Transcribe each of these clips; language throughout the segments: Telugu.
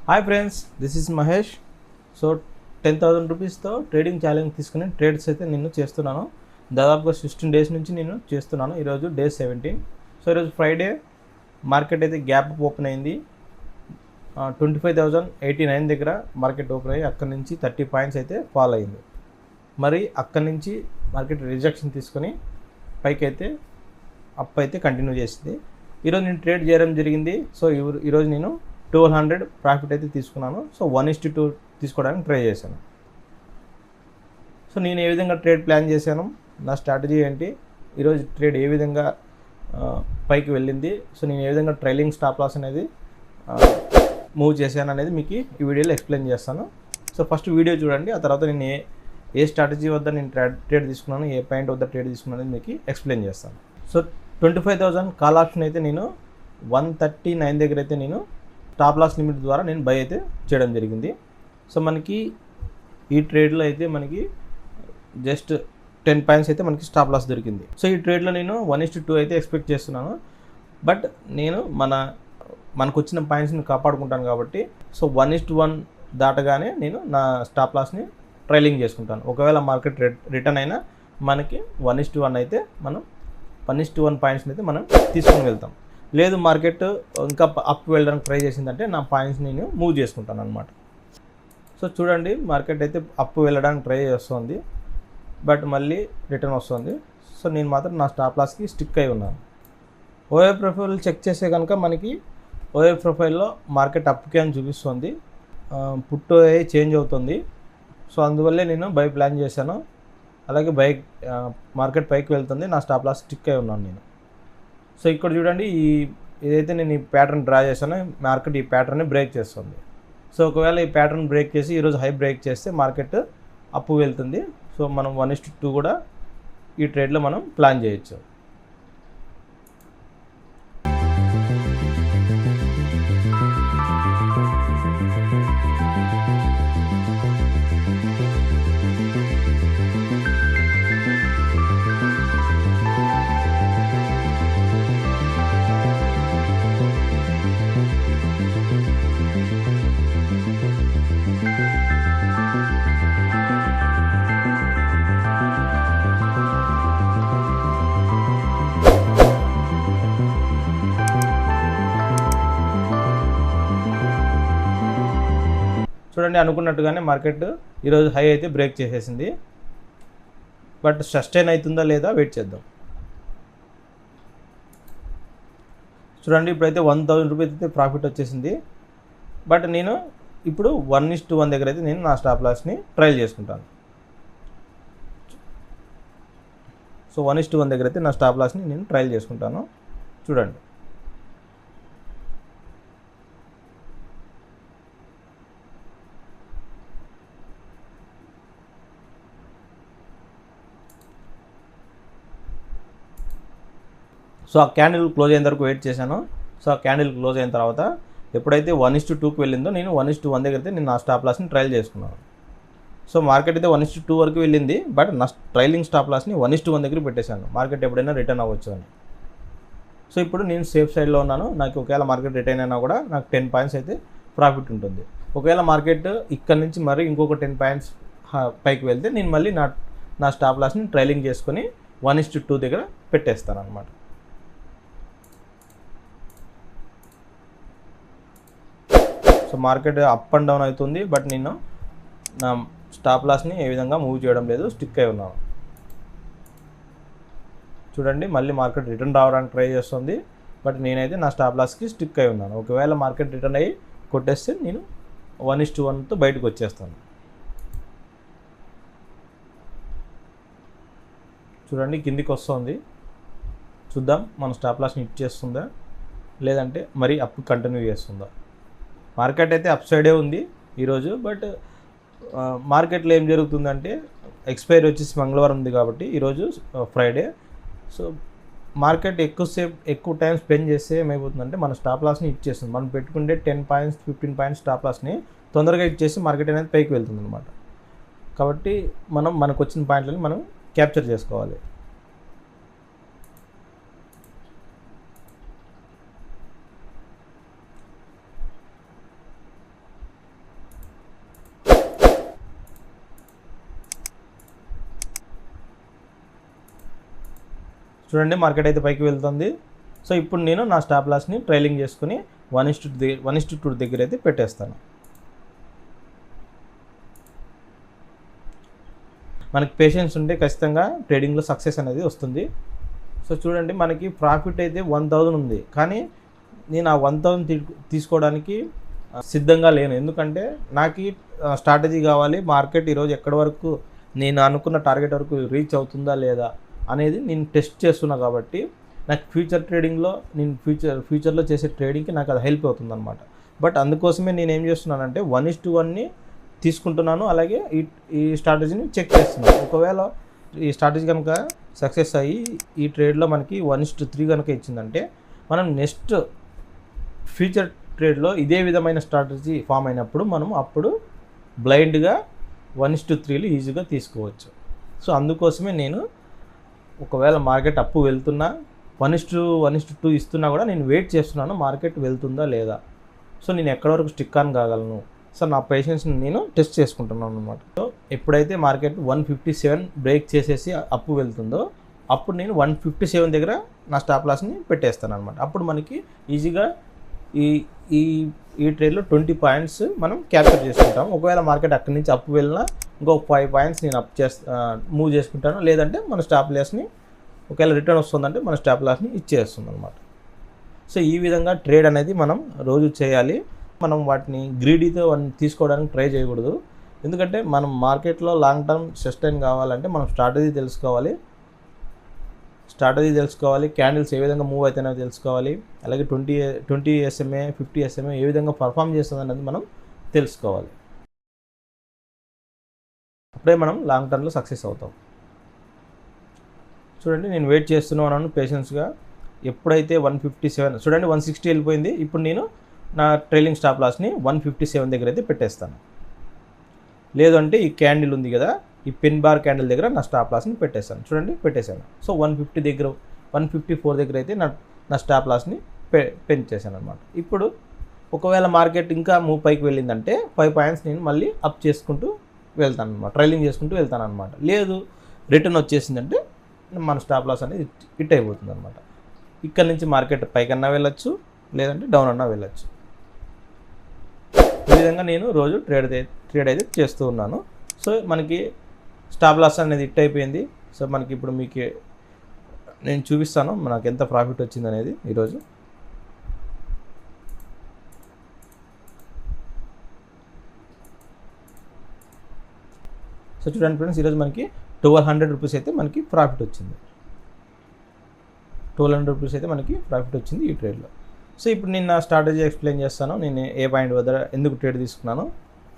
Hi friends, this is Mahesh. So 10,000 రూపీస్తో ట్రేడింగ్ ఛాలెంజ్ తీసుకుని ట్రేడ్స్ అయితే నేను చేస్తున్నాను. దాదాపుగా 16 డేస్ నుంచి నేను చేస్తున్నాను. ఈరోజు డే 17. సో ఈరోజు ఫ్రైడే మార్కెట్ అయితే గ్యాప్ ఓపెన్ అయింది. 25,089 దగ్గర మార్కెట్ ఓపెన్ అయ్యి అక్కడి నుంచి 30 పాయింట్స్ అయితే ఫాల్ అయింది. మరి అక్కడి నుంచి మార్కెట్ రిజెక్షన్ తీసుకొని పైకి అయితే అప్ అయితే కంటిన్యూ చేసింది. ఈరోజు నేను ట్రేడ్ చేయడం జరిగింది. సో ఈరోజు నేను 1200 ప్రాఫిట్ అయితే తీసుకున్నాను. సో 1:2 తీసుకోవడానికి ట్రై చేశాను. సో నేను ఏ విధంగా ట్రేడ్ ప్లాన్ చేశాను, నా స్ట్రాటజీ ఏంటి, ఈరోజు ట్రేడ్ ఏ విధంగా పైకి వెళ్ళింది, సో నేను ఏ విధంగా ట్రైలింగ్ స్టాప్ లాస్ అనేది మూవ్ చేశాను అనేది మీకు ఈ వీడియోలో ఎక్స్ప్లెయిన్ చేస్తాను. సో ఫస్ట్ వీడియో చూడండి, ఆ తర్వాత నేను ఏ స్ట్రాటజీ వద్ద నేను ట్రేడ్ తీసుకున్నాను, ఏ పాయింట్ వద్ద ట్రేడ్ తీసుకున్నాను అనేది మీకు ఎక్స్ప్లెయిన్ చేస్తాను. సో 25,000 కాల్ ఆప్షన్ అయితే నేను 139 దగ్గర అయితే నేను స్టాప్ లాస్ లిమిట్ ద్వారా నేను బై అయితే చేయడం జరిగింది. సో మనకి ఈ ట్రేడ్లో అయితే మనకి జస్ట్ 10 పాయింట్స్ అయితే మనకి స్టాప్ లాస్ దొరికింది. సో ఈ ట్రేడ్లో నేను 1:2 అయితే ఎక్స్పెక్ట్ చేస్తున్నాను. బట్ నేను మనకు వచ్చిన పాయింట్స్ని కాపాడుకుంటాను కాబట్టి సో 1:1 దాటగానే నేను నా స్టాప్ లాస్ని ట్రైలింగ్ చేసుకుంటాను. ఒకవేళ మార్కెట్ రిటర్న్ అయినా మనకి 1:1 అయితే మనం 1:1 పాయింట్స్ని అయితే మనం తీసుకొని వెళ్తాం. లేదు మార్కెట్ ఇంకా అప్ వెళ్ళడానికి ట్రై చేసిందంటే నా పాయింట్స్ నేను మూవ్ చేసుకుంటాను అనమాట. సో చూడండి, మార్కెట్ అయితే అప్ వెళ్ళడానికి ట్రై చేస్తుంది, బట్ మళ్ళీ రిటర్న్ వస్తుంది. సో నేను మాత్రం నా స్టాప్ లాస్కి స్టిక్ అయి ఉన్నాను. ఓఏ ప్రొఫైల్ చెక్ చేస్తే కనుక మనకి ఓఏ ప్రొఫైల్లో మార్కెట్ అప్కి అని చూపిస్తుంది, పుట్ ఓఏ చేంజ్ అవుతుంది. సో అందువల్లే నేను బై ప్లాన్ చేశాను. అలాగే మార్కెట్ పైకి వెళ్తుంది, నా స్టాప్ లాస్ స్టిక్ అయి ఉన్నాను నేను. సో ఇక్కడ చూడండి, ఏదైతే నేను ఈ ప్యాటర్న్ డ్రా చేశానో మార్కెట్ ఈ ప్యాటర్న్ని బ్రేక్ చేస్తుంది. సో ఒకవేళ ఈ ప్యాటర్న్ బ్రేక్ చేసి ఈరోజు హై బ్రేక్ చేస్తే మార్కెట్ అప్పు వెళ్తుంది. సో మనం 1:2 కూడా ఈ ట్రేడ్లో మనం ప్లాన్ చేయొచ్చు. చూడండి, అనుకున్నట్టుగానే మార్కెట్ ఈరోజు హై అయితే బ్రేక్ చేసేసింది. బట్ సస్టైన్ అవుతుందా లేదా వెయిట్ చేద్దాం. చూడండి, ఇప్పుడైతే 1,000 రూపీస్ అయితే ప్రాఫిట్ వచ్చేసింది. బట్ నేను ఇప్పుడు 1:1 దగ్గర అయితే నేను నా స్టాప్ లాస్ని ట్రయల్ చేసుకుంటాను. సో 1:1 దగ్గర అయితే నా స్టాప్ లాస్ని నేను ట్రయల్ చేసుకుంటాను. చూడండి, సో ఆ క్యాండిల్ క్లోజ్ అయిన వరకు వెయిట్ చేశాను. సో ఆ క్యాండిల్ క్లోజ్ అయిన తర్వాత ఎప్పుడైతే 1:2కి వెళ్ళిందో నేను 1:1 దగ్గర అయితే నేను నా స్టాప్ లాస్ని ట్రయల్ చేసుకున్నాను. సో మార్కెట్ అయితే 1:2 వరకు వెళ్ళింది, బట్ నా ట్రైలింగ్ స్టాప్ లాస్ని 1:1 దగ్గర పెట్టేశాను, మార్కెట్ ఎప్పుడైనా రిటర్న్ అవ్వచ్చు అని. సో ఇప్పుడు నేను సేఫ్ సైడ్లో ఉన్నాను. నాకు ఒకవేళ మార్కెట్ రిటర్న్ అయినా కూడా నాకు 10 పాయింట్స్ అయితే ప్రాఫిట్ ఉంటుంది. ఒకవేళ మార్కెట్ ఇక్కడ నుంచి మరి ఇంకొక 10 పాయింట్స్ పైకి వెళ్తే నేను మళ్ళీ నా స్టాప్ లాస్ని ట్రైలింగ్ చేసుకొని 1:2 దగ్గర పెట్టేస్తాను అనమాట. So market up and down అవుతుంది, బట్ నేను నా స్టాప్ లాస్ని ఏ విధంగా మూవ్ చేయడం లేదు, స్టిక్ అయి ఉన్నాను. చూడండి, మళ్ళీ మార్కెట్ రిటర్న్ రావడానికి ట్రై చేస్తుంది, బట్ నేనైతే నా స్టాప్ లాస్కి స్టిక్ అయి ఉన్నాను. ఒకవేళ మార్కెట్ రిటర్న్ అయ్యి కొట్టేస్తే నేను 1:1తో బయటకు వచ్చేస్తాను. చూడండి, కిందికి వస్తుంది. చూద్దాం మన స్టాప్ లాస్ని హిట్ చేస్తుందా లేదంటే మరి అప్ కంటిన్యూ చేస్తుందా. మార్కెట్ అయితే అప్ సైడే ఉంది ఈరోజు, బట్ మార్కెట్లో ఏం జరుగుతుందంటే ఎక్స్పైరీ వచ్చేసి మంగళవారం ఉంది కాబట్టి ఈరోజు ఫ్రైడే. సో మార్కెట్ ఎక్కువ టైం స్పెండ్ చేస్తే ఏమైపోతుందంటే మన స్టాప్ లాస్ని హిట్ చేస్తుంది. మనం పెట్టుకుంటే 10 పాయింట్స్ 15 పాయింట్స్ స్టాప్ లాస్ని తొందరగా హిట్ చేసి మార్కెట్ అనేది పైకి వెళ్తుంది అనమాట. కాబట్టి మనకు వచ్చిన పాయింట్లని మనం క్యాప్చర్ చేసుకోవాలి. చూడండి మార్కెట్ అయితే పైకి వెళ్తుంది. సో ఇప్పుడు నేను నా స్టాప్ లాస్ని ట్రైలింగ్ చేసుకుని 1:2 దగ్గర అయితే పెట్టేస్తాను. మనకి పేషెన్స్ ఉంటే ఖచ్చితంగా ట్రేడింగ్లో సక్సెస్ అనేది వస్తుంది. సో చూడండి మనకి ప్రాఫిట్ అయితే 1000 ఉంది, కానీ నేను ఆ 1000 తీసుకోవడానికి సిద్ధంగా లేను. ఎందుకంటే నాకు స్ట్రాటజీ కావాలి. మార్కెట్ ఈరోజు ఎక్కడి వరకు నేను అనుకున్న టార్గెట్ వరకు రీచ్ అవుతుందా లేదా అనేది నేను టెస్ట్ చేస్తున్నా. కాబట్టి నాకు ఫ్యూచర్ ట్రేడింగ్లో నేను ఫ్యూచర్లో చేసే ట్రేడింగ్కి నాకు అది హెల్ప్ అవుతుంది అనమాట. బట్ అందుకోసమే నేను ఏం చేస్తున్నానంటే 1:1ని తీసుకుంటున్నాను. అలాగే ఈ స్ట్రాటజీని చెక్ చేస్తున్నాను. ఒకవేళ ఈ స్ట్రాటజీ కనుక సక్సెస్ అయ్యి ఈ ట్రేడ్లో మనకి 1:3 కనుక ఇచ్చిందంటే మనం నెక్స్ట్ ఫ్యూచర్ ట్రేడ్లో ఇదే విధమైన స్ట్రాటజీ ఫామ్ అయినప్పుడు మనం అప్పుడు బ్లైండ్గా 1:3లు ఈజీగా తీసుకోవచ్చు. సో అందుకోసమే నేను ఒకవేళ మార్కెట్ అప్పు వెళ్తున్నా 1:2 ఇస్తున్నా కూడా నేను వెయిట్ చేస్తున్నాను మార్కెట్ వెళ్తుందా లేదా. సో నేను ఎక్కడి వరకు స్టిక్ ఆన్ కాగలను. సో నా పేషెన్స్ని నేను టెస్ట్ చేసుకుంటున్నాను అనమాట. సో ఎప్పుడైతే మార్కెట్ 157 బ్రేక్ చేసేసి అప్పు వెళ్తుందో అప్పుడు నేను 157 దగ్గర నా స్టాప్ లాస్ని పెట్టేస్తాను అనమాట. అప్పుడు మనకి ఈజీగా ఈ ట్రేడ్లో 20 పాయింట్స్ మనం క్యాప్చర్ చేసుకుంటాం. ఒకవేళ మార్కెట్ అక్కడి నుంచి అప్పు వెళ్ళినా ఇంకొక 5 పాయింట్స్ నేను మూవ్ చేసుకుంటాను. లేదంటే మన స్టాప్ లాస్ని ఒకవేళ రిటర్న్ వస్తుందంటే మన స్టాప్ లాస్ని ఇచ్చేస్తుంది అనమాట. సో ఈ విధంగా ట్రేడ్ అనేది మనం రోజు చేయాలి. మనం వాటిని గ్రీడీతో తీసుకోవడానికి ట్రై చేయకూడదు. ఎందుకంటే మనం మార్కెట్లో లాంగ్ టర్మ్ సస్టైన్ కావాలంటే మనం స్ట్రాటజీ తెలుసుకోవాలి. క్యాండిల్స్ ఏ విధంగా మూవ్ అవుతాయో తెలుసుకోవాలి. అలాగే 20 SMA 50 SMA ఏ విధంగా పర్ఫామ్ చేస్తుంది అనేది మనం తెలుసుకోవాలి. అప్పుడే మనం లాంగ్ టర్మ్లో సక్సెస్ అవుతాం. చూడండి నేను వెయిట్ చేస్తున్నాను పేషెన్స్గా. ఎప్పుడైతే 157 చూడండి 160 వెళ్ళిపోయింది. ఇప్పుడు నేను నా ట్రైలింగ్ స్టాప్ లాస్ని 157 దగ్గర అయితే పెట్టేస్తాను. లేదంటే ఈ క్యాండిల్ ఉంది కదా, ఈ పెన్ బార్ క్యాండిల్ దగ్గర నా స్టాప్ లాస్ని పెట్టేస్తాను. చూడండి పెట్టేశాను. సో 150 దగ్గర 154 దగ్గర అయితే నా స్టాప్ లాస్ని పెంచేసాను అనమాట. ఇప్పుడు ఒకవేళ మార్కెట్ ఇంకా మూవ్ పైకి వెళ్ళిందంటే 5 పాయింట్స్ నేను మళ్ళీ అప్ చేసుకుంటూ వెళ్తాను అనమాట, ట్రైలింగ్ చేసుకుంటూ వెళ్తాను అనమాట. లేదు రిటర్న్ వచ్చేసిందంటే మన స్టాప్ లాస్ అనేది హిట్ అయిపోతుంది అనమాట. ఇక్కడ నుంచి మార్కెట్ పైకన్నా వెళ్ళొచ్చు, లేదంటే డౌన్ అన్నా వెళ్ళొచ్చు. ఈ విధంగా నేను రోజు ట్రేడ్ అయితే చేస్తూ ఉన్నాను. సో మనకి స్టాప్ లాస్ అనేది హిట్ అయిపోయింది. సో మనకి ఇప్పుడు మీకు నేను చూపిస్తాను మనకు ఎంత ప్రాఫిట్ వచ్చింది అనేది ఈరోజు. సో చూడండి ఫ్రెండ్స్, ఈరోజు మనకి 1200 రూపీస్ అయితే మనకి ప్రాఫిట్ వచ్చింది. 1200 రూపీస్ అయితే మనకి ప్రాఫిట్ వచ్చింది ఈ ట్రేడ్లో. సో ఇప్పుడు నేను నా స్ట్రాటజీ ఎక్స్ప్లెయిన్ చేస్తాను. నేను ఏ పాయింట్ వద్ద ఎందుకు ట్రేడ్ తీసుకున్నాను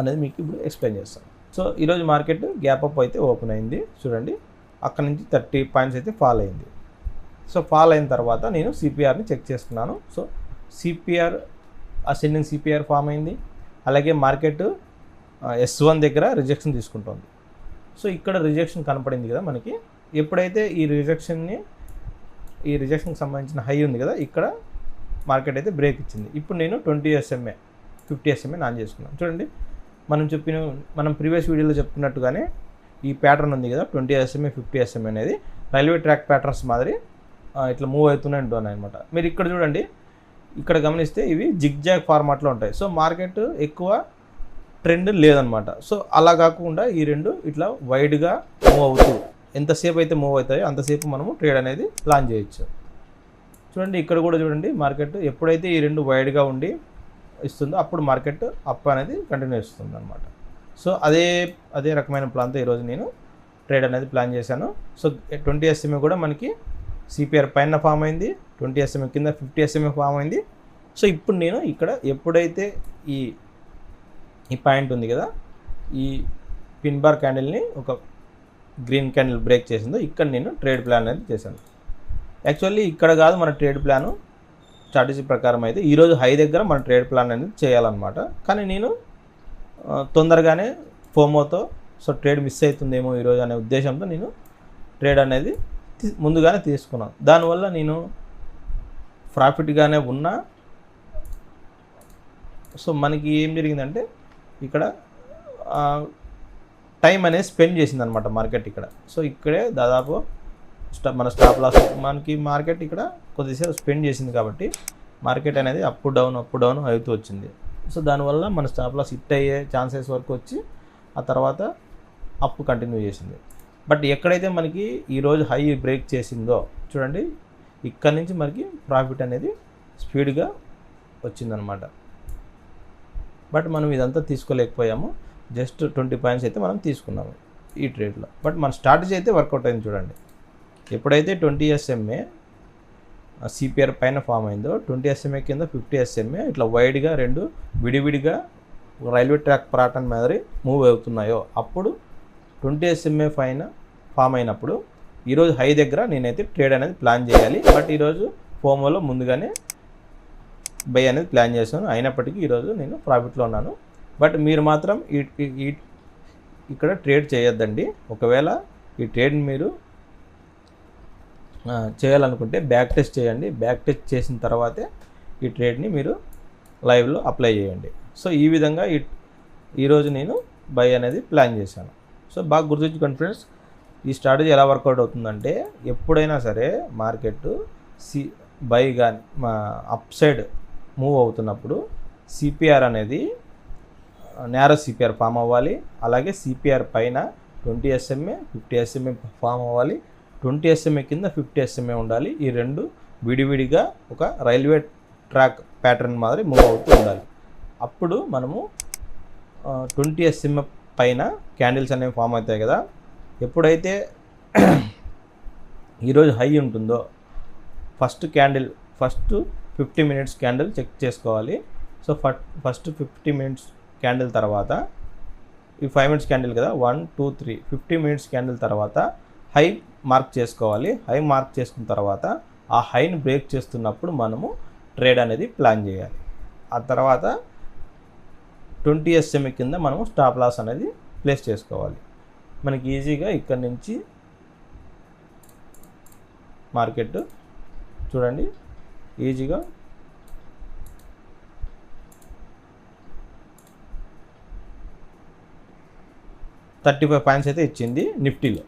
అనేది మీకు ఇప్పుడు ఎక్స్ప్లెయిన్ చేస్తాను. సో ఈరోజు మార్కెట్ గ్యాప్ అప్ అయితే ఓపెన్ అయింది. చూడండి అక్కడ నుంచి 30 పాయింట్స్ అయితే ఫాల్ అయింది. సో ఫాల్ అయిన తర్వాత నేను సిపిఆర్ని చెక్ చేసుకున్నాను. So CPR ascending CPR form అయింది. అలాగే మార్కెట్ S1 దగ్గర రిజెక్షన్ తీసుకుంటుంది. సో ఇక్కడ రిజెక్షన్ కనపడింది కదా మనకి. ఎప్పుడైతే ఈ రిజెక్షన్కి సంబంధించిన హై ఉంది కదా, ఇక్కడ మార్కెట్ అయితే బ్రేక్ ఇచ్చింది. ఇప్పుడు నేను 20 SMA 50 SMA ఆన్ చేసుకున్నాను. చూడండి మనం ప్రీవియస్ వీడియోలో చెప్పుకున్నట్టుగానే ఈ ప్యాటర్న్ ఉంది కదా 20 SMA 50 SMA అనేది రైల్వే ట్రాక్ ప్యాటర్న్స్ మాదిరి ఇట్లా మూవ్ అవుతూనే ఉంటుంది అనమాట. మీరు ఇక్కడ చూడండి, ఇక్కడ గమనిస్తే ఇవి జిగ్జాగ్ ఫార్మాట్లో ఉంటాయి. సో మార్కెట్ ఎక్కువ ట్రెండ్ లేదనమాట. సో అలా కాకుండా ఈ రెండు ఇట్లా వైడ్గా మూవ్ అవుతూ ఎంతసేపు అయితే మూవ్ అవుతాయో అంతసేపు మనము ట్రేడ్ అనేది ప్లాన్ చేయొచ్చు. చూడండి ఇక్కడ కూడా చూడండి, మార్కెట్ ఎప్పుడైతే ఈ రెండు వైడ్గా ఉండి ఇస్తుందో అప్పుడు మార్కెట్ అప్ అనేది కంటిన్యూ ఇస్తుంది అనమాట. సో అదే రకమైన ప్లాన్తో ఈరోజు నేను ట్రేడ్ అనేది ప్లాన్ చేశాను. సో 20 SMA కూడా మనకి సిపిఆర్ పైన ఫామ్ అయింది, 20 SMA కింద 50 SMA ఫామ్ అయింది. సో ఇప్పుడు నేను ఇక్కడ ఎప్పుడైతే ఈ పాయింట్ ఉంది కదా, ఈ పిన్ బార్ క్యాండిల్ని ఒక గ్రీన్ క్యాండిల్ బ్రేక్ చేసిందో ఇక్కడ నేను ట్రేడ్ ప్లాన్ అనేది చేశాను. యాక్చువల్లీ ఇక్కడ కాదు మన ట్రేడ్ ప్లాను, స్ట్రాటజీ ప్రకారం అయితే ఈరోజు హై దగ్గర మన ట్రేడ్ ప్లాన్ అనేది చేయాలన్నమాట. కానీ నేను తొందరగానే ఫోమోతో ట్రేడ్ మిస్ అవుతుందేమో ఈరోజు అనే ఉద్దేశంతో నేను ట్రేడ్ అనేది ముందుగానే తీసుకున్నాను. దానివల్ల నేను ప్రాఫిట్గానే ఉన్నా. సో మనకి ఏం జరిగిందంటే ఇక్కడ టైం అనేది స్పెండ్ చేసింది అనమాట మార్కెట్ ఇక్కడ. సో ఇక్కడే దాదాపు మన స్టాప్ లాస్ మనకి మార్కెట్ ఇక్కడ కొద్దిసేపు స్పెండ్ చేసింది కాబట్టి మార్కెట్ అనేది అప్ డౌన్ అవుతూ వచ్చింది. సో దానివల్ల మన స్టాప్ లాస్ హిట్ అయ్యే ఛాన్సెస్ వరకు వచ్చి ఆ తర్వాత అప్ కంటిన్యూ చేసింది. బట్ ఎక్కడైతే మనకి ఈరోజు హై బ్రేక్ చేసిందో చూడండి, ఇక్కడ నుంచి మనకి ప్రాఫిట్ అనేది స్పీడ్గా వచ్చిందనమాట. బట్ మనం ఇదంతా తీసుకోలేకపోయాము, జస్ట్ 20 పాయింట్స్ అయితే మనం తీసుకున్నాము ఈ ట్రేడ్లో. బట్ మన స్ట్రాటజీ అయితే వర్కౌట్ అయింది చూడండి. ఎప్పుడైతే 20 SMA సిపిఆర్ పైన ఫామ్ అయిందో 20 SMA కింద 50 SMA ఇట్లా వైడ్గా రెండు విడివిడిగా రైల్వే ట్రాక్ ప్యాటర్న్ మాదిరి మూవ్ అవుతున్నాయో అప్పుడు 20 SMA పైన ఫామ్ అయినప్పుడు ఈరోజు హై దగ్గర నేనైతే ట్రేడ్ అనేది ప్లాన్ చేయాలి. బట్ ఈరోజు ఫోమోలో ముందుగానే బై అనేది ప్లాన్ చేశాను, అయినప్పటికీ ఈరోజు నేను ప్రాఫిట్లో ఉన్నాను. బట్ మీరు మాత్రం ఇక్కడ ట్రేడ్ చేయొద్దండి. ఒకవేళ ఈ ట్రేడ్ని మీరు చేయాలనుకుంటే బ్యాక్ టెస్ట్ చేయండి. బ్యాక్ టెస్ట్ చేసిన తర్వాతే ఈ ట్రేడ్ని మీరు లైవ్లో అప్లై చేయండి. సో ఈ విధంగా ఈరోజు నేను బై అనేది ప్లాన్ చేశాను. సో బాగా గుర్తుంచుకోండి ఫ్రెండ్స్, ఈ స్ట్రాటజీ ఎలా వర్కౌట్ అవుతుందంటే ఎప్పుడైనా సరే మార్కెట్ బై కానీ అప్ సైడ్ మూవ్ అవుతున్నప్పుడు సిపిఆర్ అనేది నేరో సిపిఆర్ ఫామ్ అవ్వాలి. అలాగే సిపిఆర్ పైన 20 SMA 50 SMA ఫామ్ అవ్వాలి. 20 SMA కింద 50 SMA ఉండాలి. ఈ రెండు విడివిడిగా ఒక రైల్వే ట్రాక్ ప్యాటర్న్ మాదిరి మూవ్ అవుతూ ఉండాలి. అప్పుడు మనము 20 SMA పైన క్యాండిల్స్ అనేవి ఫామ్ అవుతాయి కదా. ఎప్పుడైతే ఈరోజు హై ఉంటుందో ఫస్ట్ 50 మినిట్స్ క్యాండిల్ చెక్ చేసుకోవాలి. సో ఫస్ట్ 50 మినిట్స్ క్యాండిల్ తర్వాత ఈ 5 మినిట్స్ క్యాండిల్ కదా, 1 2 3 50 మినిట్స్ క్యాండిల్ తర్వాత హై మార్క్ చేసుకోవాలి. హై మార్క్ చేసుకున్న తర్వాత ఆ హైని బ్రేక్ చేస్తున్నప్పుడు మనము ట్రేడ్ అనేది ప్లాన్ చేయాలి. ఆ తర్వాత 20 SMA కింద మనము స్టాప్ లాస్ అనేది ప్లేస్ చేసుకోవాలి. మనకి ఈజీగా ఇక్కడ నుంచి మార్కెట్ చూడండి ఈజీగా $35 పాయింట్స్ అయితే ఇచ్చింది నిఫ్టీలో.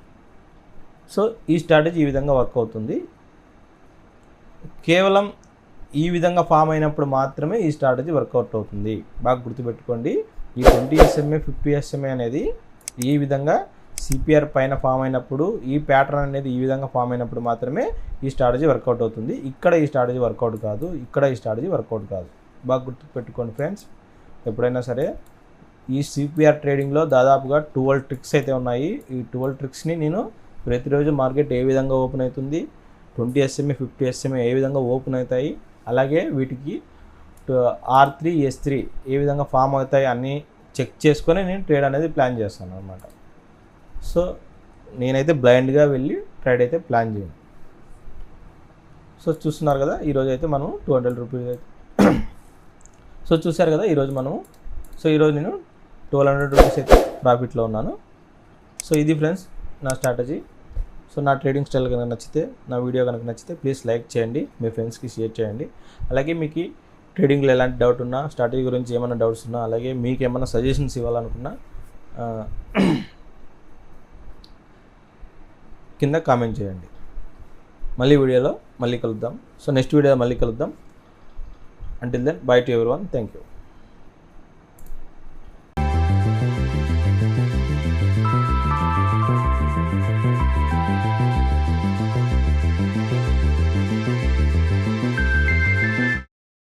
సో ఈ స్ట్రాటజీ ఈ విధంగా వర్క్ అవుతుంది. కేవలం ఈ విధంగా ఫామ్ అయినప్పుడు మాత్రమే ఈ స్ట్రాటజీ వర్కౌట్ అవుతుంది. బాగా గుర్తుపెట్టుకోండి, ఈ 20 SMA 50 SMA అనేది ఈ విధంగా సిపిఆర్ పైన ఫామ్ అయినప్పుడు, ఈ ప్యాటర్న్ అనేది ఈ విధంగా ఫామ్ అయినప్పుడు మాత్రమే ఈ స్ట్రాటజీ వర్కౌట్ అవుతుంది. ఇక్కడ ఈ స్ట్రాటజీ వర్కౌట్ కాదు, ఇక్కడ ఈ స్ట్రాటజీ వర్కౌట్ కాదు. బాగా గుర్తుపెట్టుకోండి ఫ్రెండ్స్. ఎప్పుడైనా సరే ఈ సిపిఆర్ ట్రేడింగ్లో దాదాపుగా 12 ట్రిక్స్ అయితే ఉన్నాయి. ఈ 12 ట్రిక్స్ని నేను ప్రతిరోజు మార్కెట్ ఏ విధంగా ఓపెన్ అవుతుంది, 20 SMA 50 SMA ఏ విధంగా ఓపెన్ అవుతాయి, అలాగే వీటికి R3 S3 ఏ విధంగా ఫామ్ అవుతాయి అన్నీ చెక్ చేసుకొని నేను ట్రేడ్ అనేది ప్లాన్ చేస్తాను అనమాట. సో నేనైతే బ్లైండ్గా వెళ్ళి ట్రేడ్ అయితే ప్లాన్ చేయను. సో చూస్తున్నారు కదా, ఈరోజు అయితే మనం 200 రూపీస్ అయితే సో చూసారు కదా ఈరోజు మనము. సో ఈరోజు నేను 1200 రూపీస్ అయితే ప్రాఫిట్లో ఉన్నాను. సో ఇది ఫ్రెండ్స్ నా స్ట్రాటజీ. సో నా ట్రేడింగ్ స్టైల్ కనుక నచ్చితే, నా వీడియో కనుక నచ్చితే ప్లీజ్ లైక్ చేయండి, మీ ఫ్రెండ్స్కి షేర్ చేయండి. అలాగే మీకు ట్రేడింగ్లో ఎలాంటి డౌట్ ఉన్నా, స్ట్రాటజీ గురించి ఏమైనా డౌట్స్ ఉన్నా, అలాగే మీకు ఏమైనా సజెషన్స్ ఇవ్వాలనుకున్నా కింద కామెంట్ చేయండి. మళ్ళీ కలుద్దాం. సో నెక్స్ట్ వీడియోలో మళ్ళీ కలుద్దాం. Until then, bye to everyone. Thank you.